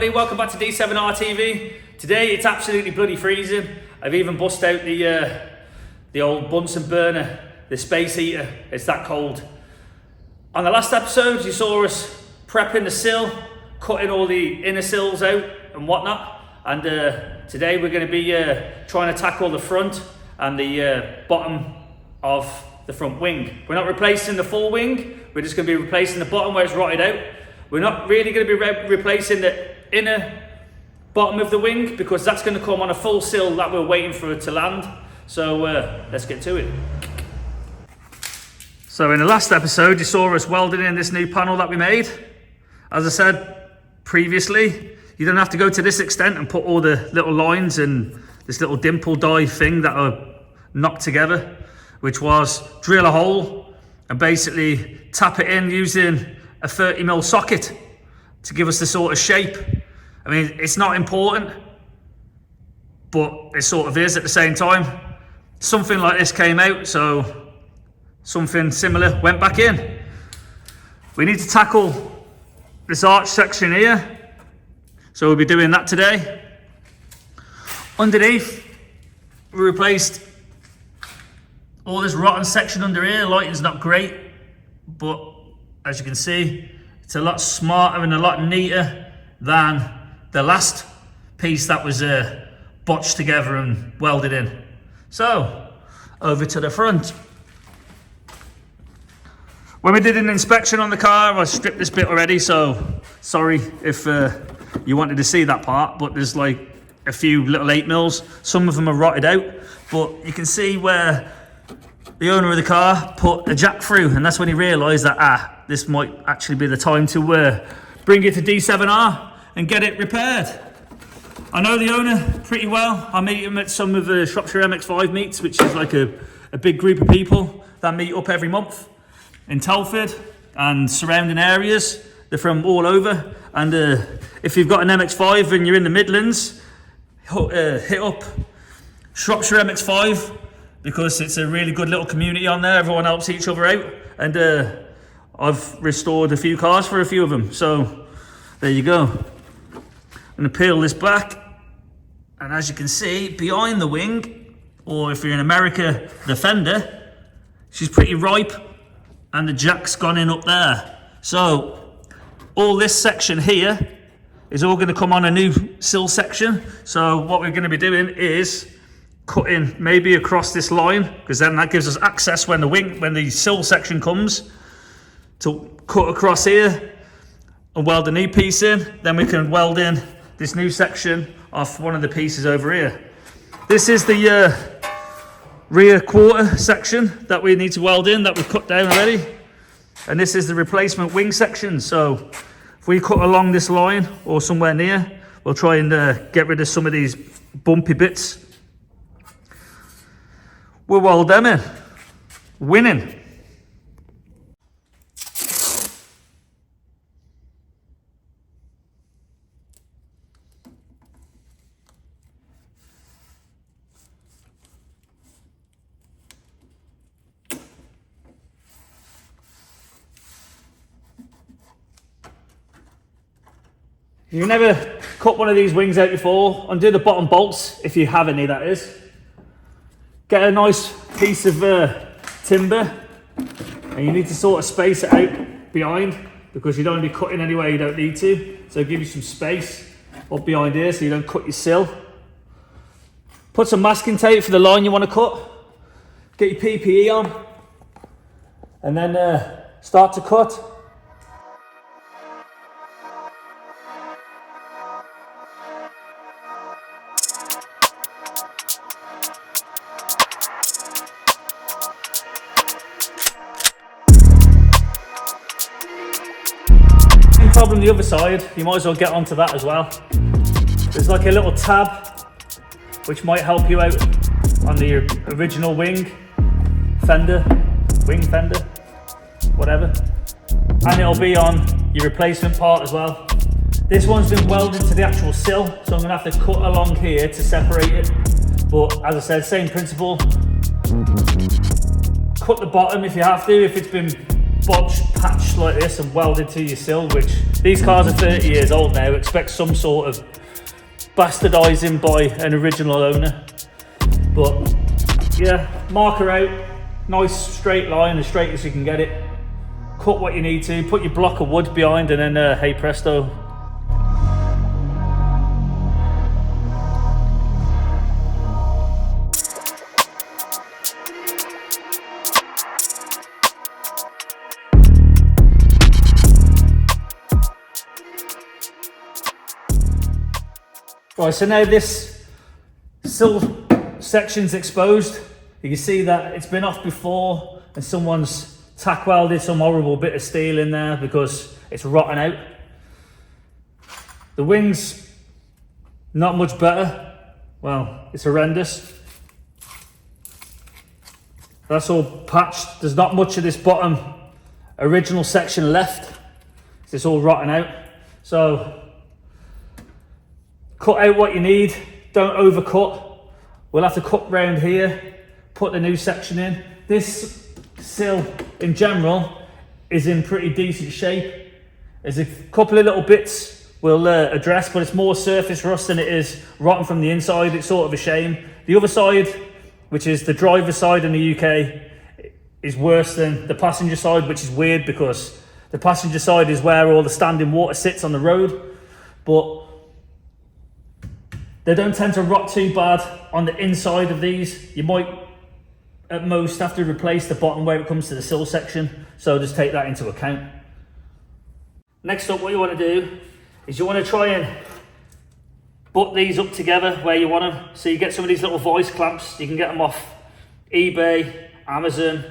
everybody, welcome back to D7R TV. Today it's absolutely bloody freezing. I've even bust out the old Bunsen burner, the space heater. It's that cold. On the last episode you saw us prepping the sill, cutting all the inner sills out and whatnot, and today we're going to be trying to tackle the front and the bottom of the front wing. We're not replacing the full wing, we're just going to be replacing the bottom where it's rotted out. We're not really going to be replacing the inner bottom of the wing because that's going to come on a full sill that we're waiting for it to land. So let's get to it. So in the last episode you saw us welding in this new panel that we made. As I said previously, you don't have to go to this extent and put all the little lines and this little dimple die thing that are knocked together, which was drill a hole and basically tap it in using a 30mm socket to give us the sort of shape. I mean, it's not important, but it sort of is at the same time. Something like this came out, so something similar went back in. We need to tackle this arch section here, so we'll be doing that today. Underneath, we replaced all this rotten section under here. Lighting's not great, but as you can see, it's a lot smarter and a lot neater than the last piece that was botched together and welded in. So, over to the front. When we did an inspection on the car, I stripped this bit already, so sorry if you wanted to see that part, but there's like a few little 8mm. Some of them are rotted out, but you can see where the owner of the car put a jack through, and that's when he realised that this might actually be the time to bring it to D7R and get it repaired. I know the owner pretty well. I meet him at some of the Shropshire MX5 meets, which is like a big group of people that meet up every month in Telford and surrounding areas. They're from all over, and if you've got an MX5 and you're in the Midlands, hit up Shropshire MX5 because it's a really good little community on there. Everyone helps each other out, and I've restored a few cars for a few of them, so there you go. I'm going to peel this back, and as you can see, behind the wing, or if you're in America, the fender, she's pretty ripe, and the jack's gone in up there. So all this section here is all going to come on a new sill section. So what we're going to be doing is cutting maybe across this line, because then that gives us access when the sill section comes, to cut across here and weld a new piece in. Then we can weld in this new section off one of the pieces over here. This is the rear quarter section that we need to weld in, that we've cut down already, and this is the replacement wing section. So if we cut along this line or somewhere near, we'll try and get rid of some of these bumpy bits. We'll weld them in. Winning. If you've never cut one of these wings out before, undo the bottom bolts, if you have any, that is. Get a nice piece of timber, and you need to sort of space it out behind, because you don't want to be cutting anywhere you don't need to. So give you some space up behind here so you don't cut your sill. Put some masking tape for the line you want to cut. Get your PPE on, and then start to cut. Problem the other side, you might as well get onto that as well. There's like a little tab which might help you out on the original wing fender, whatever, and it'll be on your replacement part as well. This one's been welded to the actual sill, so I'm going to have to cut along here to separate it, but as I said, same principle. Cut the bottom if you have to, if it's been bodged patch like this and welded to your sill, which these cars are 30 years old now. Expect some sort of bastardizing by an original owner. But yeah, mark her out, nice straight line, as straight as you can get it. Cut what you need to, put your block of wood behind, and then hey presto. Right, so now this sill section's exposed. You can see that it's been off before and someone's tack welded some horrible bit of steel in there because it's rotten out. The wings, not much better. Well, it's horrendous. That's all patched. There's not much of this bottom original section left. It's all rotten out. So cut out what you need, don't overcut. We'll have to cut round here, put the new section in. This sill in general is in pretty decent shape. There's a couple of little bits we'll address, but it's more surface rust than it is rotten from the inside. It's sort of a shame. The other side, which is the driver's side in the UK, is worse than the passenger side, which is weird because the passenger side is where all the standing water sits on the road. But they don't tend to rot too bad on the inside of these. You might at most have to replace the bottom where it comes to the sill section, so just take that into account. Next up, what you want to do is you want to try and butt these up together where you want them. So you get some of these little voice clamps. You can get them off eBay, Amazon,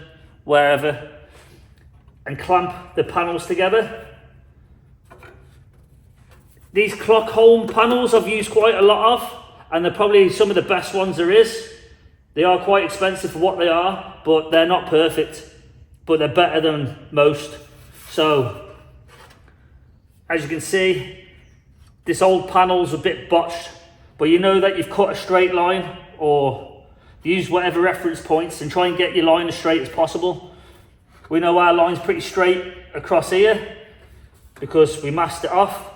wherever, and clamp the panels together. These clock hole panels I've used quite a lot of, and they're probably some of the best ones there is. They are quite expensive for what they are, but they're not perfect, but they're better than most. So, as you can see, this old panel's a bit botched, but you know that you've cut a straight line, or use whatever reference points and try and get your line as straight as possible. We know our line's pretty straight across here because we masked it off.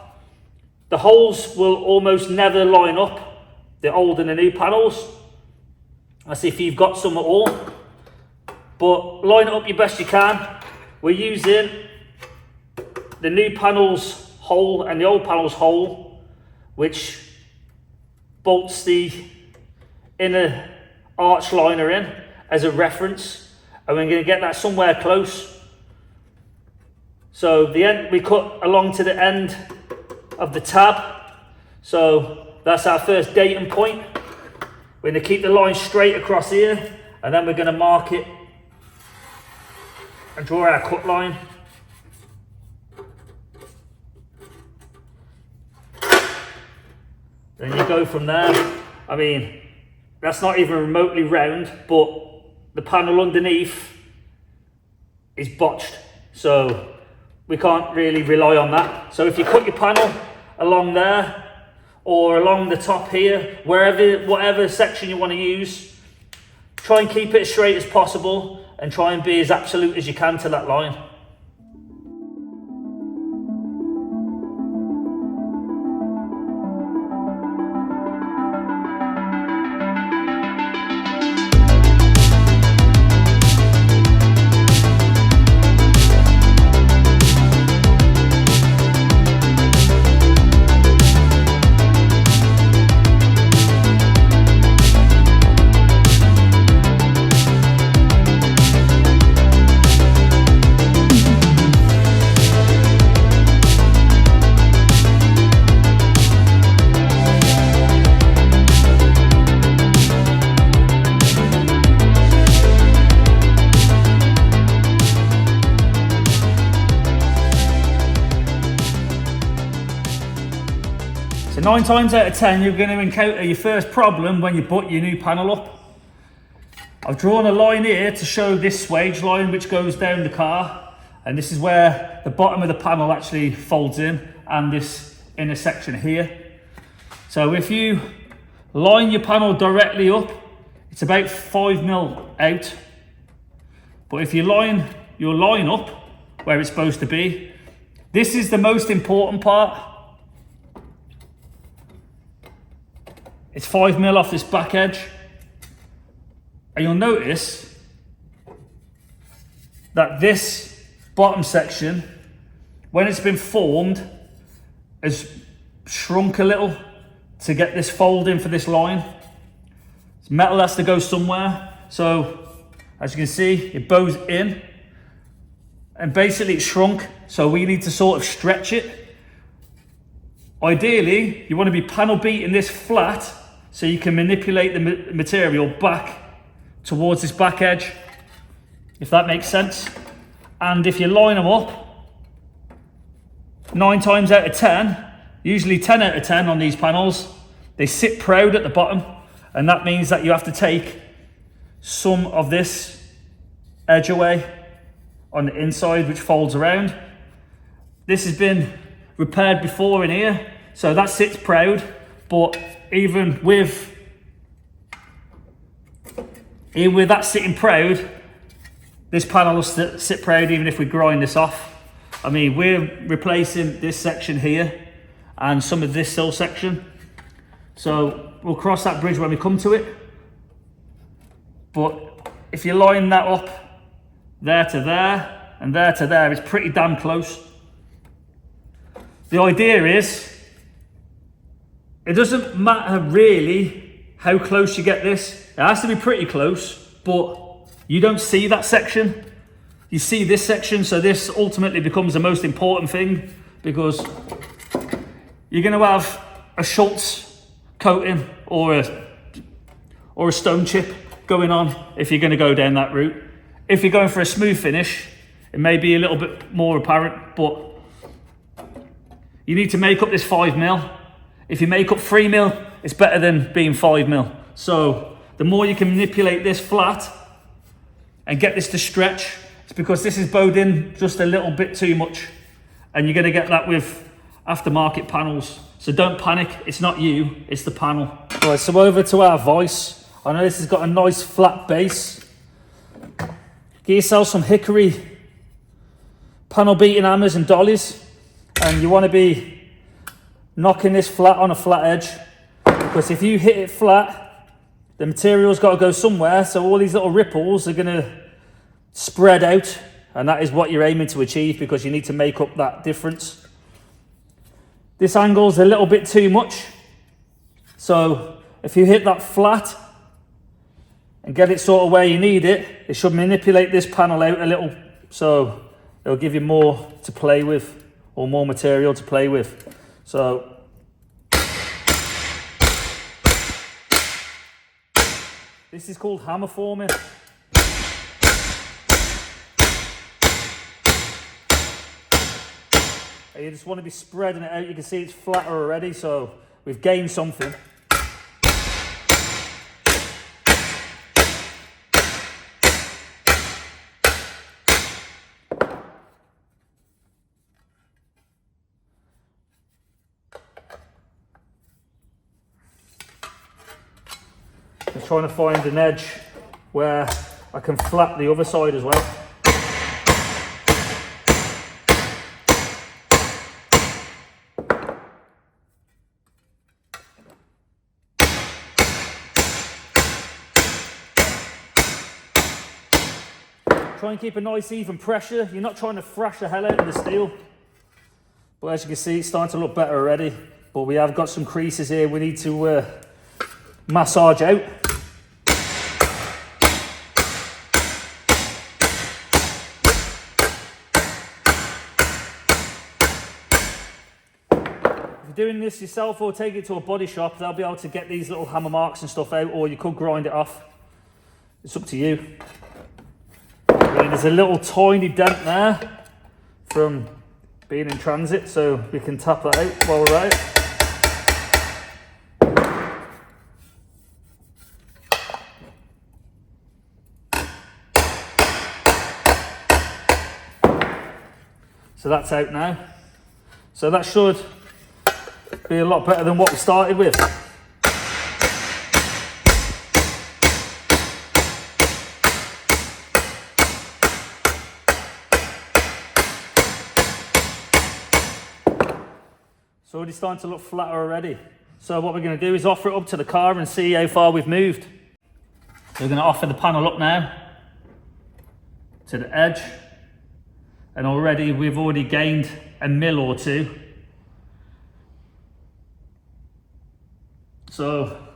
The holes will almost never line up, the old and the new panels. That's if you've got some at all. But line it up your best you can. We're using the new panel's hole and the old panel's hole, which bolts the inner arch liner in as a reference. And we're going to get that somewhere close. So the end, we cut along to the end of the tab, so that's our first datum point. We're going to keep the line straight across here, and then we're going to mark it and draw our cut line. Then you go from there. I mean, that's not even remotely round, but the panel underneath is botched, so we can't really rely on that. So if you cut your panel along there or along the top here, wherever, whatever section you want to use, try and keep it as straight as possible and try and be as absolute as you can to that line. So 9 times out of 10, you're going to encounter your first problem when you butt your new panel up. I've drawn a line here to show this swage line which goes down the car, and this is where the bottom of the panel actually folds in, and this inner section here. So if you line your panel directly up, it's about 5mm out. But if you line your line up where it's supposed to be. This is the most important part. It's 5mm off this back edge. And you'll notice that this bottom section, when it's been formed, has shrunk a little to get this fold in for this line. This metal has to go somewhere. So as you can see, it bows in and basically it's shrunk. So we need to sort of stretch it. Ideally, you want to be panel beating this flat so you can manipulate the material back towards this back edge, if that makes sense. And if you line them up, 9 times out of 10, usually 10 out of 10 on these panels, they sit proud at the bottom, and that means that you have to take some of this edge away on the inside, which folds around. This has been repaired before in here, so that sits proud, but even with that sitting proud, this panel will sit proud even if we grind this off. I mean, we're replacing this section here and some of this sill section. So we'll cross that bridge when we come to it. But if you line that up there to there and there to there, it's pretty damn close. The idea is, it doesn't matter really how close you get this. It has to be pretty close, but you don't see that section. You see this section, so this ultimately becomes the most important thing, because you're going to have a Schultz coating or a stone chip going on if you're going to go down that route. If you're going for a smooth finish, it may be a little bit more apparent, but you need to make up this 5mm. If you make up 3mm, it's better than being 5mm. So the more you can manipulate this flat and get this to stretch, it's because this is bowed in just a little bit too much, and you're going to get that with aftermarket panels. So don't panic, it's not you, it's the panel. Right, so over to our vise. I know this has got a nice flat base. Get yourself some hickory panel beating hammers and dollies, and you want to be knocking this flat on a flat edge, because if you hit it flat, the material's got to go somewhere, so all these little ripples are going to spread out, and that is what you're aiming to achieve, because you need to make up that difference. This angle's a little bit too much, so if you hit that flat and get it sort of where you need it, it should manipulate this panel out a little, so it'll give you more to play with, or more material to play with. So this is called hammer forming. And you just want to be spreading it out. You can see it's flatter already, so we've gained something. I'm trying to find an edge where I can flat the other side as well. Try and keep a nice even pressure. You're not trying to thrash the hell out of the steel. But as you can see, it's starting to look better already. But we have got some creases here we need to massage out. If you're doing this yourself or take it to a body shop, they'll be able to get these little hammer marks and stuff out, or you could grind it off. It's up to you. There's a little tiny dent there from being in transit, so we can tap that out while we're out. So that's out now. So that should be a lot better than what we started with. It's already starting to look flatter already. So what we're going to do is offer it up to the car and see how far we've moved. So we're going to offer the panel up now to the edge. And already we've already gained a mil or two. So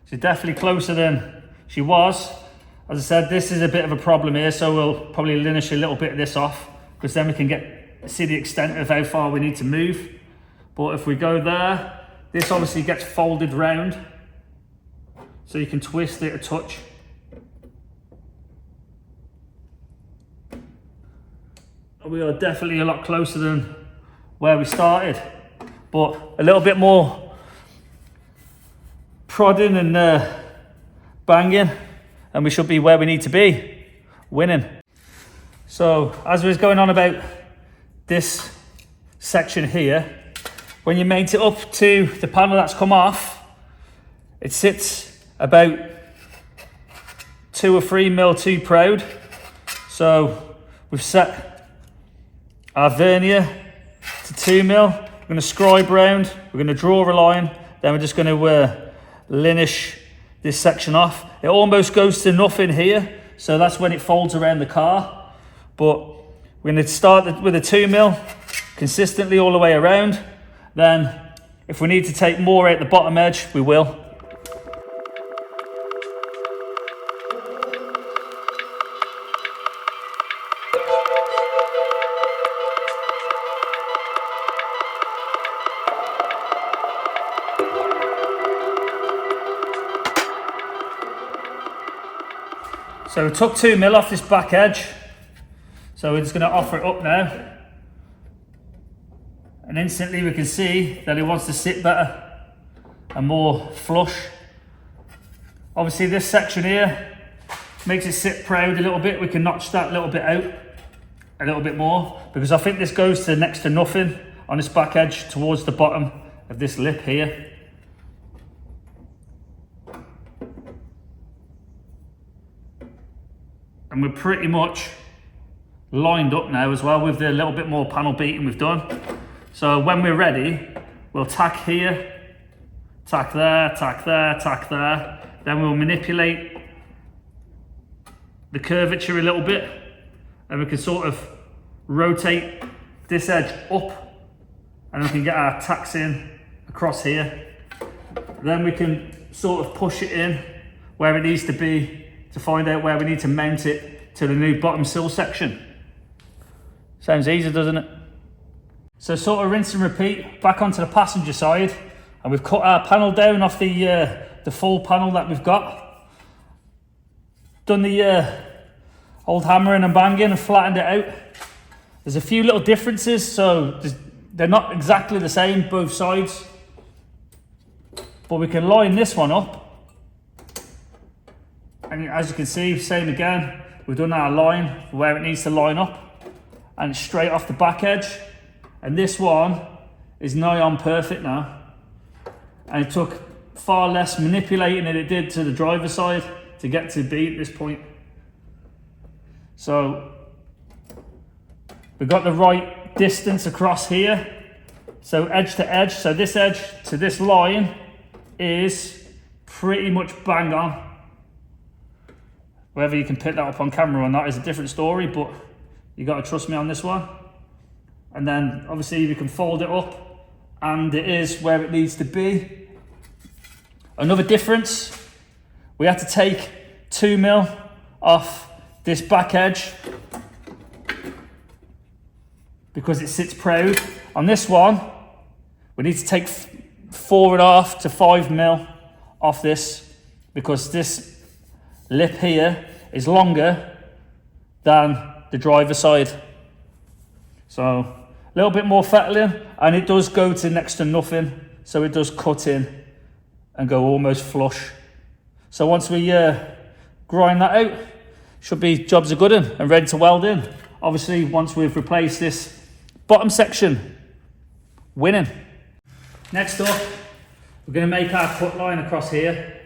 she's definitely closer than she was. As I said, this is a bit of a problem here, so we'll probably linish a little bit of this off, because then we can see the extent of how far we need to move. But if we go there, this obviously gets folded round, so you can twist it a touch. We are definitely a lot closer than where we started, but a little bit more prodding and banging, and we should be where we need to be, winning. So as we was going on about this section here, when you mate it up to the panel that's come off, it sits about 2 or 3 mil too proud. So we've set our vernier to 2 mil. We're going to scribe round, we're going to draw a line, then we're just going to linish this section off. It almost goes to nothing here, so that's when it folds around the car. But we're going to start with a 2 mil consistently all the way around. Then if we need to take more out the bottom edge, we will. So we took 2 mil off this back edge. So we're just going to offer it up now. And instantly we can see that it wants to sit better and more flush. Obviously this section here makes it sit proud a little bit. We can notch that little bit out a little bit more, because I think this goes to next to nothing on this back edge towards the bottom of this lip here. And we're pretty much lined up now as well with the little bit more panel beating we've done. So when we're ready, we'll tack here, tack there, tack there, tack there. Then we'll manipulate the curvature a little bit, and we can sort of rotate this edge up, and we can get our tacks in across here. Then we can sort of push it in where it needs to be to find out where we need to mount it to the new bottom sill section. Sounds easy, doesn't it? So sort of rinse and repeat back onto the passenger side, and we've cut our panel down off the full panel that we've got. Done the old hammering and banging and flattened it out. There's a few little differences, so they're not exactly the same both sides, but we can line this one up, and as you can see, same again, we've done our line for where it needs to line up, and it's straight off the back edge. And this one is nigh on perfect now. And it took far less manipulating than it did to the driver's side to get to be at this point. So we've got the right distance across here. So edge to edge, so this edge to this line is pretty much bang on. Whether you can pick that up on camera or not is a different story, but you got to trust me on this one. And then obviously we can fold it up, and it is where it needs to be. Another difference, we had to take 2 mil off this back edge because it sits proud. On this one, we need to take 4.5 to 5 mil off this, because this lip here is longer than the driver's side. So a little bit more fettling, and it does go to next to nothing, so it does cut in and go almost flush. So once we grind that out, should be jobs are good and ready to weld in. Obviously once we've replaced this bottom section, winning. Next up, we're going to make our cut line across here.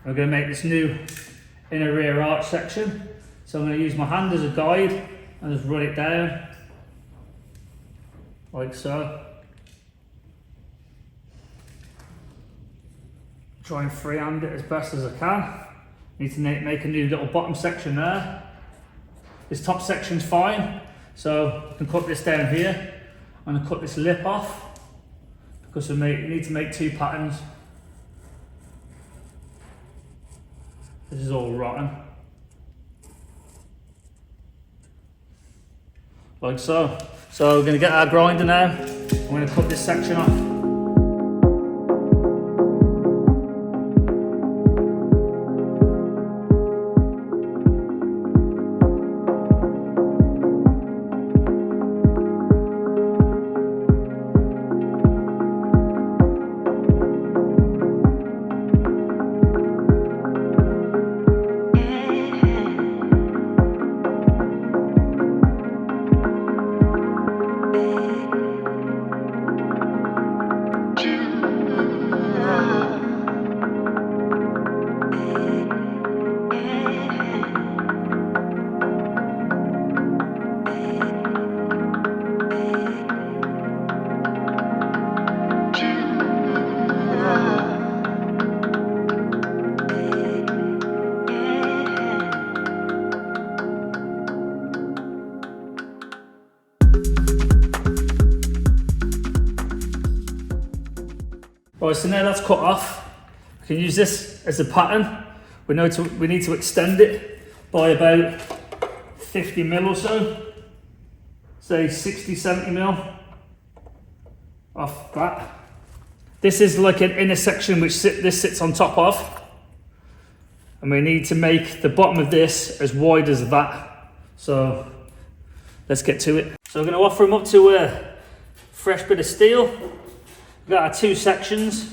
We're going to make this new inner rear arch section. So I'm going to use my hand as a guide and just run it down like so. try and freehand it as best as I can. Need to make a new little bottom section there. This top section's fine, so I can cut this down here. I'm going to cut this lip off because we need to make 2 patterns. This is all rotten. Like so. So we're going to get our grinder now. I'm going to cut this section off. Right, so now that's cut off. We can use this as a pattern. We need to extend it by about 50 mil or so. Say 60, 70 mil off that. This is like an inner section which this sits on top of. And we need to make the bottom of this as wide as that. So let's get to it. So we're going to offer them up to a fresh bit of steel. We've got our 2 sections.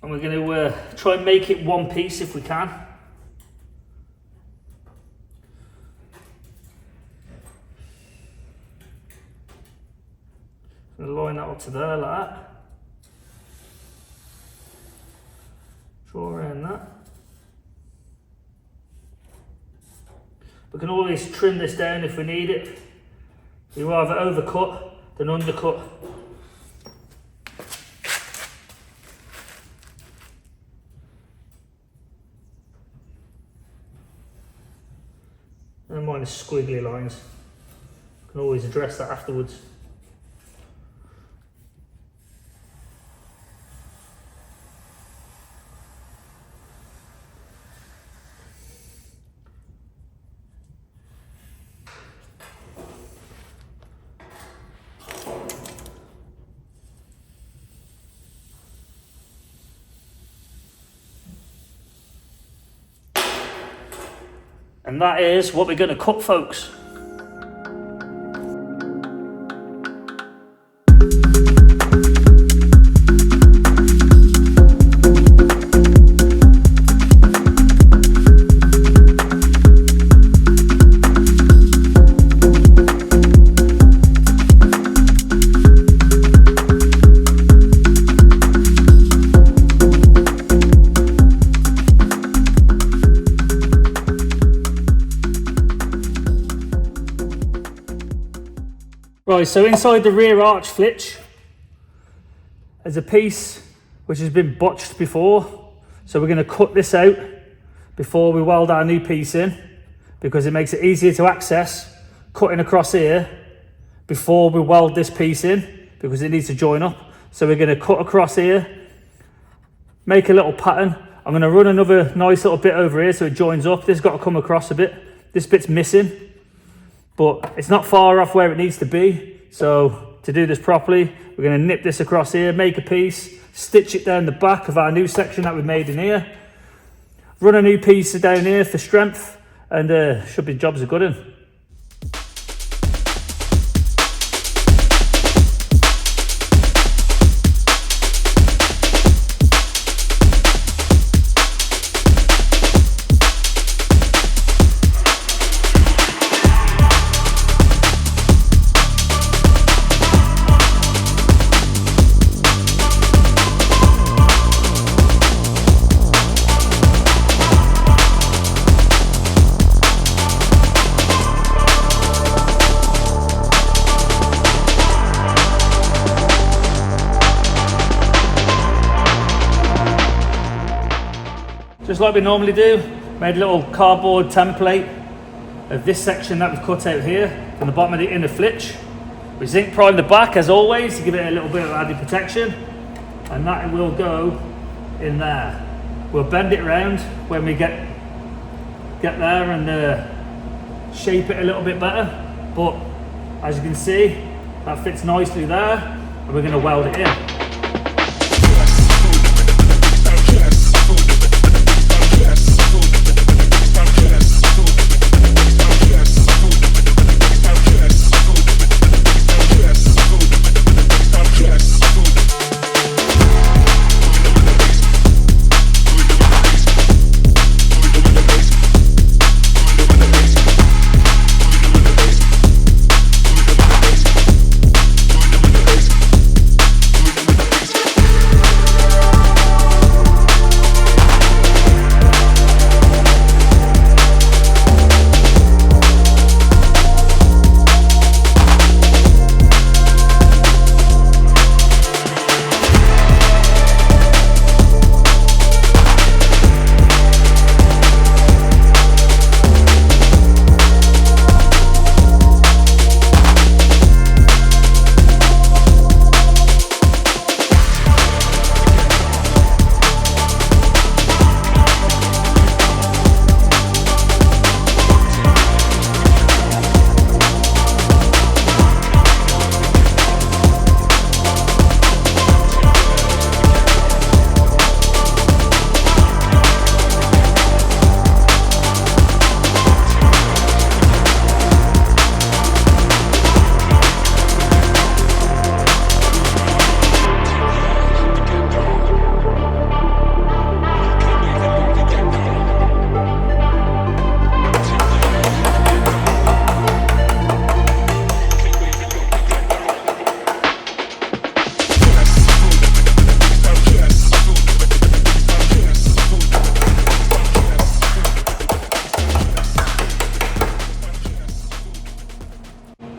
And we're going to try and make it one piece if we can. I'm going to line that up to there like that. Draw around that. We can always trim this down if we need it. We rather overcut than undercut. I don't mind the squiggly lines. I can always address that afterwards. And that is what we're going to cut, folks. Right, so inside the rear arch flitch, there's a piece which has been botched before. So we're going to cut this out before we weld our new piece in, because it makes it easier to access cutting across here before we weld this piece in, because it needs to join up. So we're going to cut across here, make a little pattern. I'm going to run another nice little bit over here so it joins up. This has got to come across a bit. This bit's missing, but it's not far off where it needs to be. So to do this properly, we're going to nip this across here, make a piece, stitch it down the back of our new section that we made in here, run a new piece down here for strength, and should be jobs are good in. just like we normally do. Made a little cardboard template of this section that we've cut out here from the bottom of the inner flitch. We zinc prime the back as always to give it a little bit of added protection, and that will go in there. We'll bend it around when we get there and shape it a little bit better, but as you can see, that fits nicely there, and we're going to weld it in.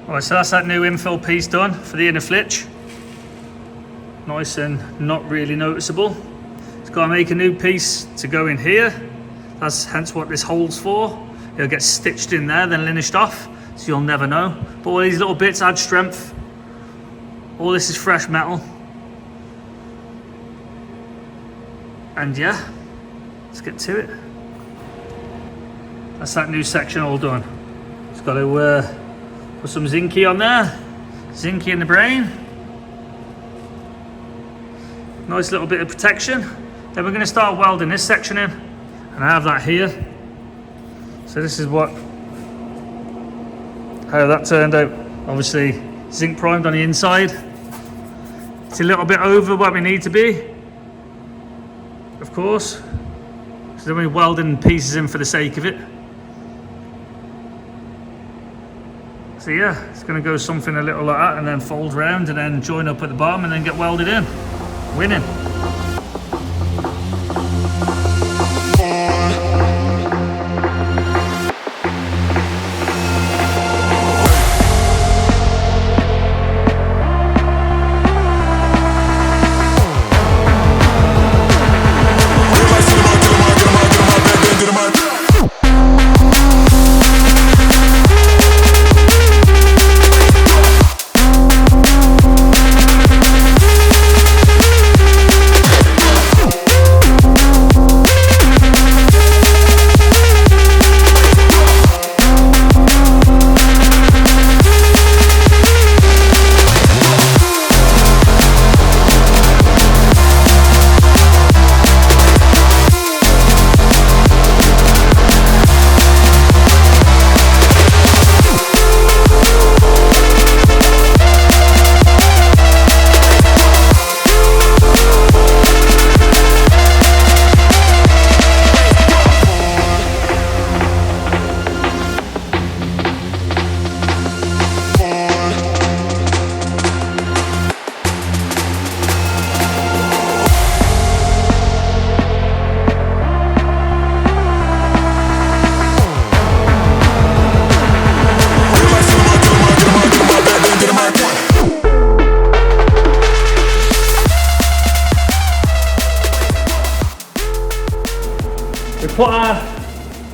Right, so that's that new infill piece done for the inner flitch. Nice and not really noticeable. It's got to make a new piece to go in here. That's hence what this hole's for. It'll get stitched in there, then linished off, so you'll never know. But all these little bits add strength. All this is fresh metal. And yeah, let's get to it. That's that new section all done. It's got to put some zinky on there. Zinky in the brain. Nice little bit of protection. Then we're going to start welding this section in. And I have that here. So this is how that turned out. Obviously zinc primed on the inside. It's a little bit over what we need to be, of course. So then we're welding pieces in for the sake of it. So yeah, it's going to go something a little like that and then fold round and then join up at the bottom and then get welded in. Winning. Dynamite.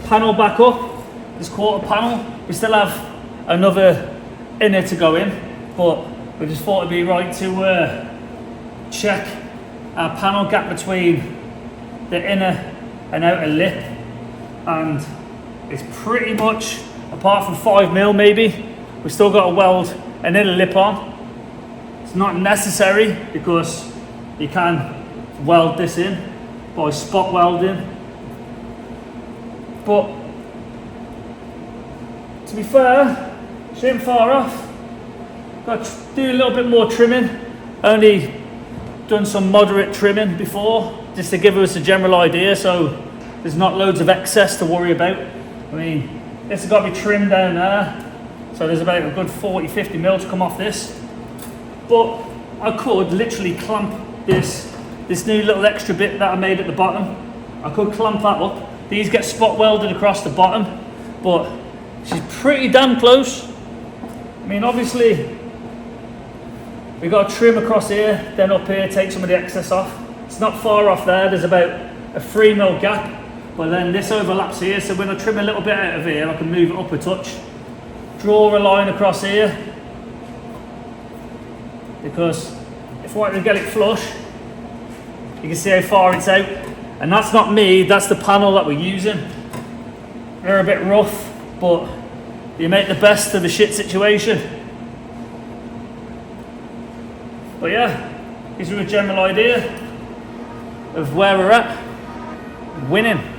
panel back up, this quarter panel. We still have another inner to go in, but we just thought it'd be right to check our panel gap between the inner and outer lip, and it's pretty much, apart from 5mm maybe, we've still got to weld an inner lip on. It's not necessary because you can weld this in by spot welding, but to be fair, she ain't far off. Got to do a little bit more trimming. Only done some moderate trimming before, just to give us a general idea, so there's not loads of excess to worry about. I mean, this has got to be trimmed down there, so there's about a good 40-50mm to come off this. But I could literally clamp this new little extra bit that I made at the bottom. I could clamp that up. These get spot welded across the bottom, but she's pretty damn close. I mean, obviously, we've got to trim across here, then up here, take some of the excess off. It's not far off there, there's about a 3mm gap, but then this overlaps here, so when I trim a little bit out of here, I can move it up a touch. Draw a line across here, because if I want to get it flush, you can see how far it's out. And that's not me, that's the panel that we're using. They're a bit rough, but you make the best of the shit situation. But yeah, gives you a general idea of where we're at. Winning.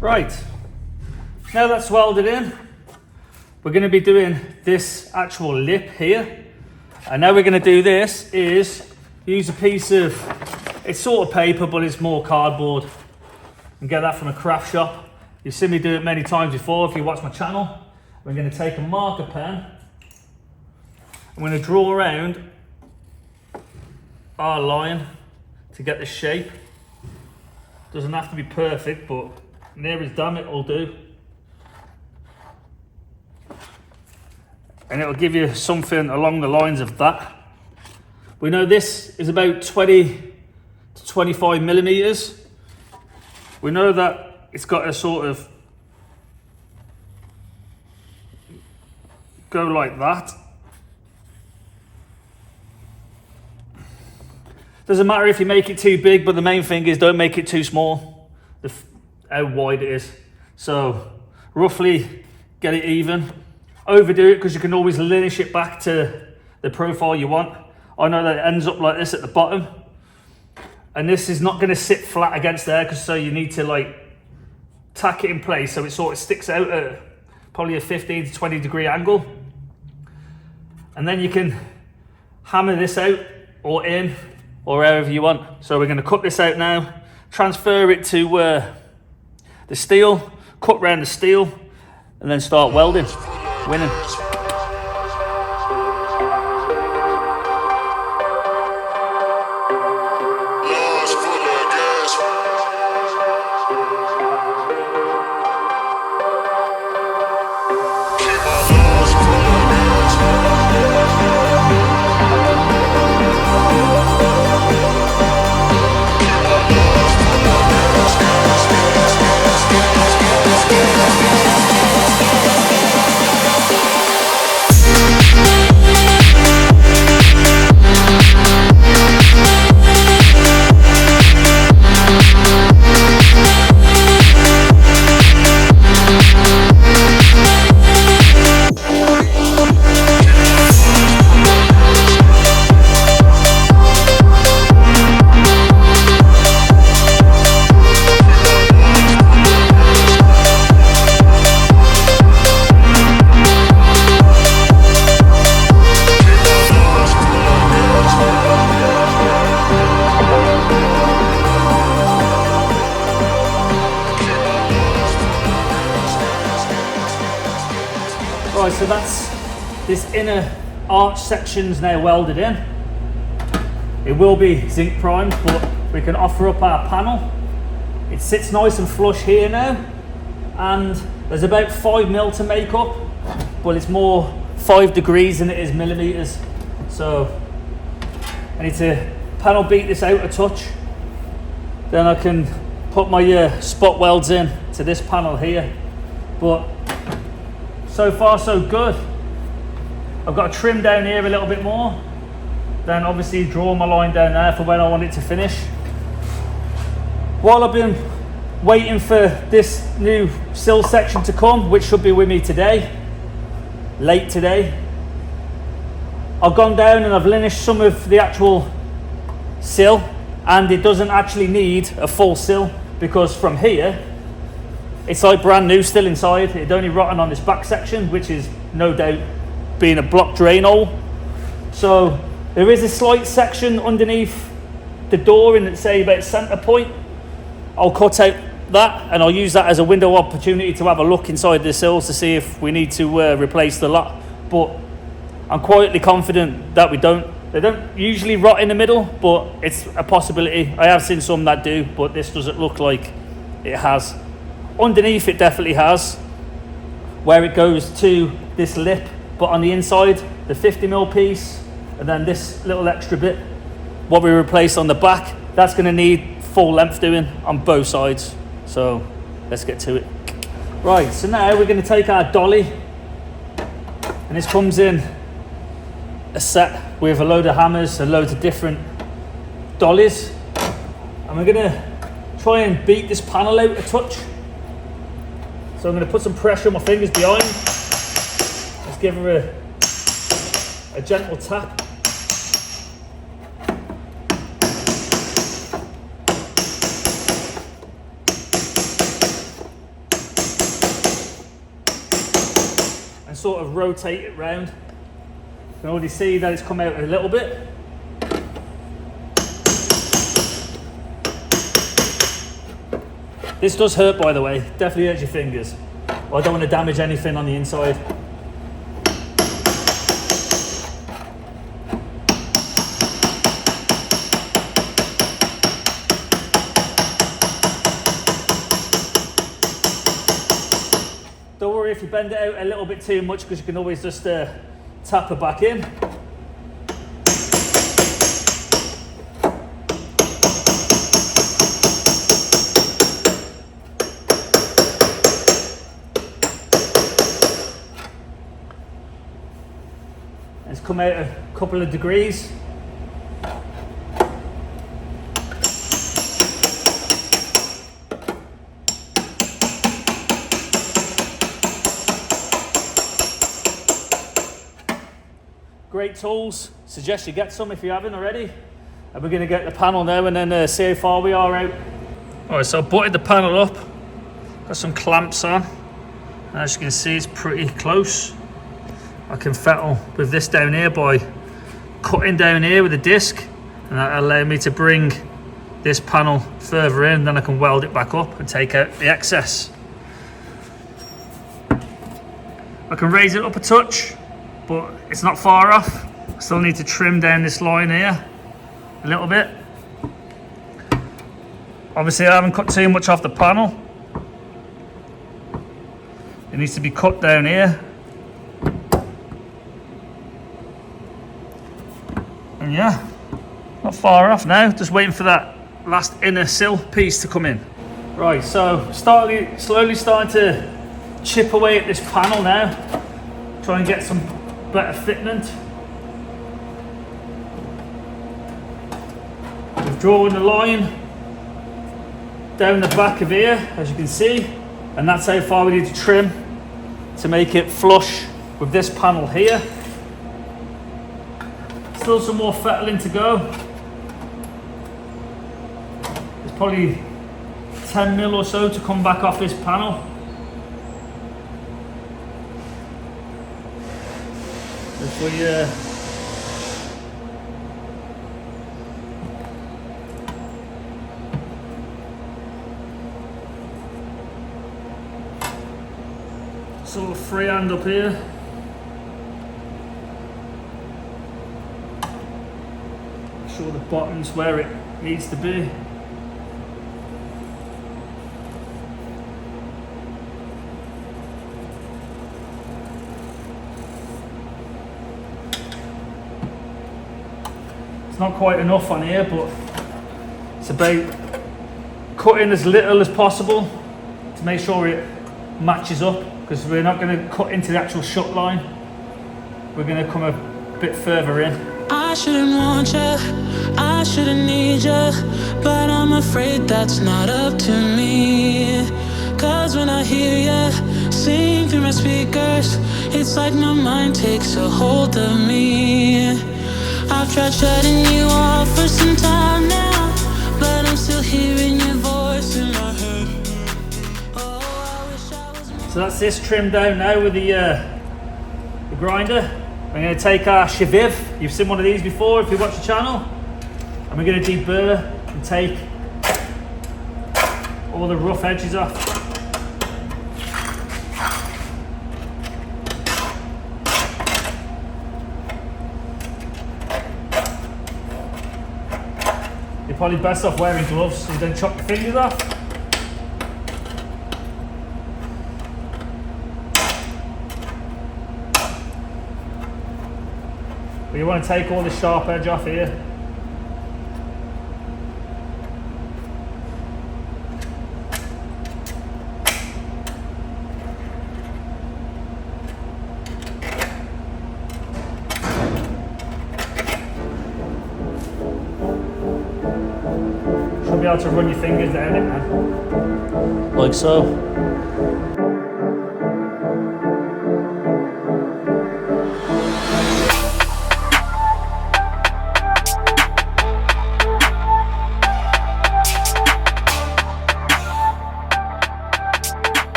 Right, now that's welded in, we're going to be doing this actual lip here. And now we're going to do this is use a piece of, it's sort of paper, but it's more cardboard. And get that from a craft shop. You've seen me do it many times before if you watch my channel. We're going to take a marker pen. I'm going to draw around our line to get the shape. Doesn't have to be perfect, but near as damn it will do. And it'll give you something along the lines of that. We know this is about 20 to 25 millimeters. We know that it's got to sort of go like that. Doesn't matter if you make it too big, but the main thing is don't make it too small. How wide it is. So roughly get it even. Overdo it because you can always lineage it back to the profile you want. I know that it ends up like this at the bottom. And this is not going to sit flat against there, because so you need to like tack it in place so it sort of sticks out at probably a 15 to 20 degree angle. And then you can hammer this out or in or however you want. So we're going to cut this out now, transfer it to the steel, cut round the steel, and then start welding. Winning. Right, so that's this inner arch section's now welded in. It will be zinc primed, but we can offer up our panel. It sits nice and flush here now, and there's about 5 mil to make up, but it's more 5 degrees than it is millimeters. So I need to panel beat this out a touch, then I can put my spot welds in to this panel here. But so far so good. I've got to trim down here a little bit more, then obviously draw my line down there for when I want it to finish. While I've been waiting for this new sill section to come, which should be with me today, late today, I've gone down and I've linished some of the actual sill, and it doesn't actually need a full sill, because from here it's like brand new still inside. It's only rotten on this back section, which is no doubt being a block drain hole. So there is a slight section underneath the door in, say, about center point. I'll cut out that and I'll use that as a window opportunity to have a look inside the sills to see if we need to replace the lot. But I'm quietly confident that we don't. They don't usually rot in the middle, but it's a possibility. I have seen some that do, but this doesn't look like it has. Underneath it definitely has, where it goes to this lip, but on the inside, the 50mm piece, and then this little extra bit, what we replaced on the back, that's going to need full length doing on both sides. So let's get to it. Right, so now we're going to take our dolly, and this comes in a set with a load of hammers and loads of different dollies, and we're going to try and beat this panel out a touch. So I'm going to put some pressure on my fingers behind. Let's give her a gentle tap. And sort of rotate it round. You can already see that it's come out a little bit. This does hurt, by the way, definitely hurts your fingers. Well, I don't want to damage anything on the inside. Don't worry if you bend it out a little bit too much, because you can always just tap it back in. It's come out a couple of degrees. Great tools. Suggest you get some if you haven't already. And we're going to get the panel now and then see how far we are out. Alright, so I butted the panel up. Got some clamps on. And as you can see, it's pretty close. I can fettle with this down here by cutting down here with a disc, and that allows me to bring this panel further in, then I can weld it back up and take out the excess. I can raise it up a touch, but it's not far off. I still need to trim down this line here a little bit. Obviously I haven't cut too much off the panel. It needs to be cut down here. And yeah, not far off now, just waiting for that last inner sill piece to come in. Right, so slowly starting to chip away at this panel now, try and get some better fitment. We've drawn the line down the back of here, as you can see, and that's how far we need to trim to make it flush with this panel here. Still some more fettling to go. There's probably 10 mil or so to come back off this panel. If we sort of freehand up here. bottom's where it needs to be. It's not quite enough on here, but it's about cutting as little as possible to make sure it matches up, because we're not going to cut into the actual shut line. We're going to come a bit further in. I shouldn't want you, I shouldn't need you, but I'm afraid that's not up to me. Cause when I hear you sing through my speakers, it's like my mind takes a hold of me. I've tried shutting you off for some time now, but I'm still hearing your voice in my head. Oh, I wish I was more. So that's this trimmed down now with the grinder. I'm going to take our Cheviv. You've seen one of these before if you watch the channel. And we're going to deburr and take all the rough edges off. You're probably best off wearing gloves so you don't chop your fingers off. But you want to take all the sharp edge off here. Should be able to run your fingers down it, man. Like so.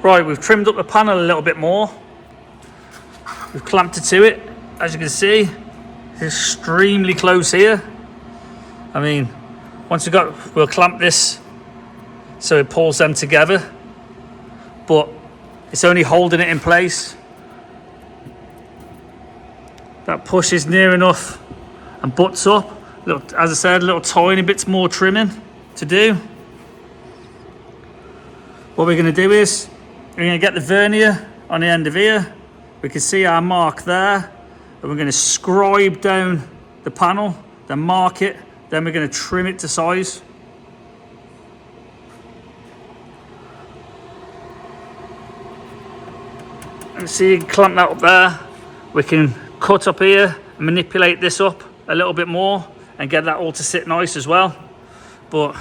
Right, we've trimmed up the panel a little bit more. We've clamped it to it. As you can see, it's extremely close here. I mean, we'll clamp this so it pulls them together, but it's only holding it in place. That push is near enough and butts up. As I said, little tiny bits more trimming to do. What we're going to do is we're going to get the vernier on the end of here. We can see our mark there, and we're going to scribe down the panel, then mark it, then we're going to trim it to size. And see, you can clamp that up there. We can cut up here and manipulate this up a little bit more and get that all to sit nice as well. But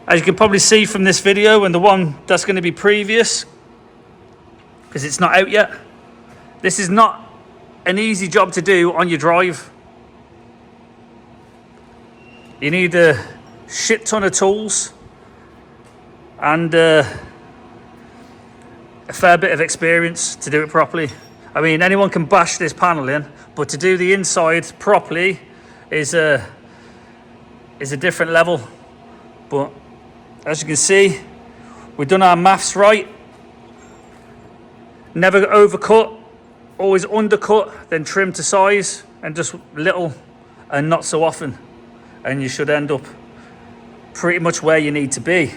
as you can probably see from this video and the one that's going to be previous, because it's not out yet, this is not an easy job to do on your drive. You need a shit ton of tools and a fair bit of experience to do it properly. I mean, anyone can bash this panel in, but to do the inside properly is a different level. But as you can see, we've done our maths right. Never overcut, always undercut, then trim to size, and just little and not so often. And you should end up pretty much where you need to be.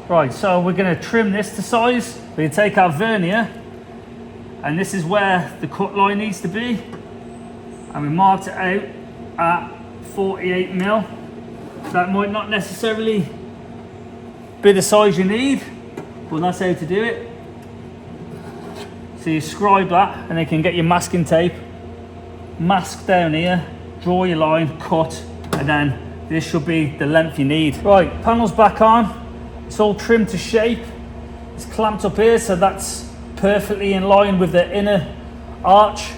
Right, so we're going to trim this to size. We're going to take our vernier, and this is where the cut line needs to be. And we marked it out at 48 mil. That might not necessarily be the size you need, but that's how to do it. So you scribe that, and then you can get your masking tape, mask down here, draw your line, cut, and then this should be the length you need. Right, panel's back on. It's all trimmed to shape. It's clamped up here, so that's perfectly in line with the inner arch.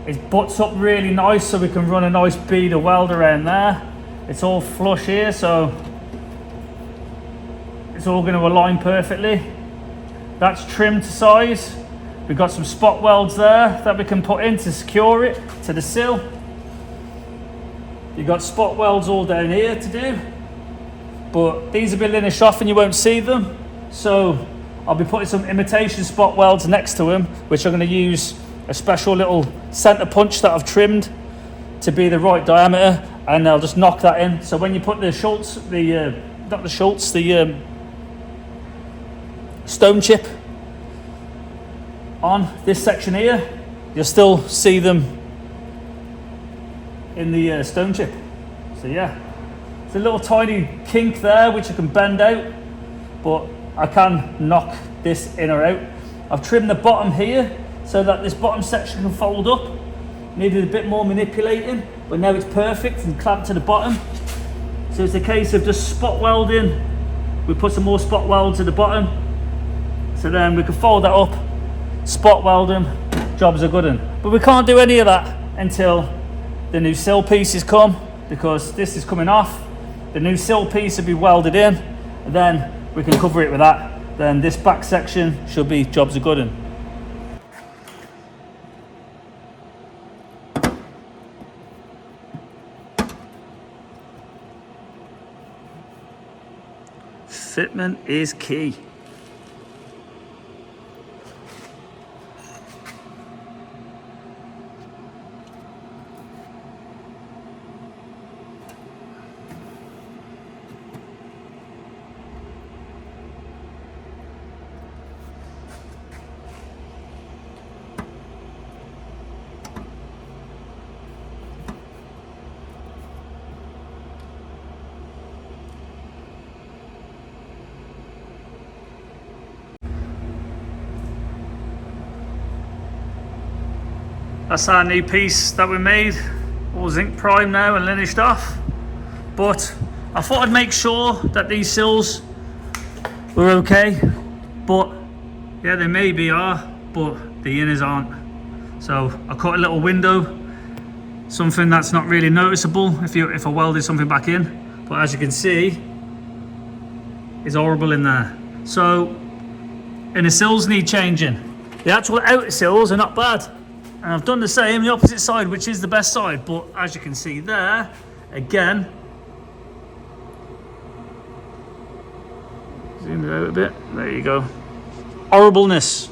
It butts up really nice, so we can run a nice bead of weld around there. It's all flush here, so it's all going to align perfectly. That's trimmed to size. We've got some spot welds there that we can put in to secure it to the sill. You've got spot welds all down here to do, but these will be linished off and you won't see them. So I'll be putting some imitation spot welds next to them, which I'm going to use a special little center punch that I've trimmed to be the right diameter, and I'll just knock that in. So when you put the Schultz, the stone chip on this section here, you'll still see them in the stone chip. So yeah, it's a little tiny kink there which I can bend out, but I can knock this in or out. I've trimmed the bottom here so that this bottom section can fold up. Needed a bit more manipulating, but now it's perfect and clamped to the bottom. So it's a case of just spot welding. We put some more spot welds at the bottom, so then we can fold that up, spot weld them, jobs are good. But we can't do any of that until the new sill pieces come, because this is coming off. The new sill piece will be welded in, and then we can cover it with that. Then this back section should be jobs are good. Fitment is key. That's our new piece that we made, all zinc prime now and linished off. But I thought I'd make sure that these sills were okay. But yeah, they maybe are, but the inners aren't. So I cut a little window, something that's not really noticeable if I welded something back in. But as you can see, it's horrible in there. So, and the sills need changing. The actual outer sills are not bad. And I've done the same, the opposite side, which is the best side. But as you can see there, again, zoom it out a bit, there you go. Horribleness.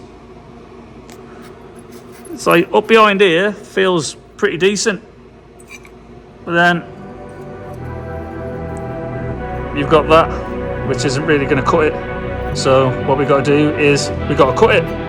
It's like up behind here, feels pretty decent. But then, you've got that, which isn't really gonna cut it. So what we gotta do is, we gotta cut it.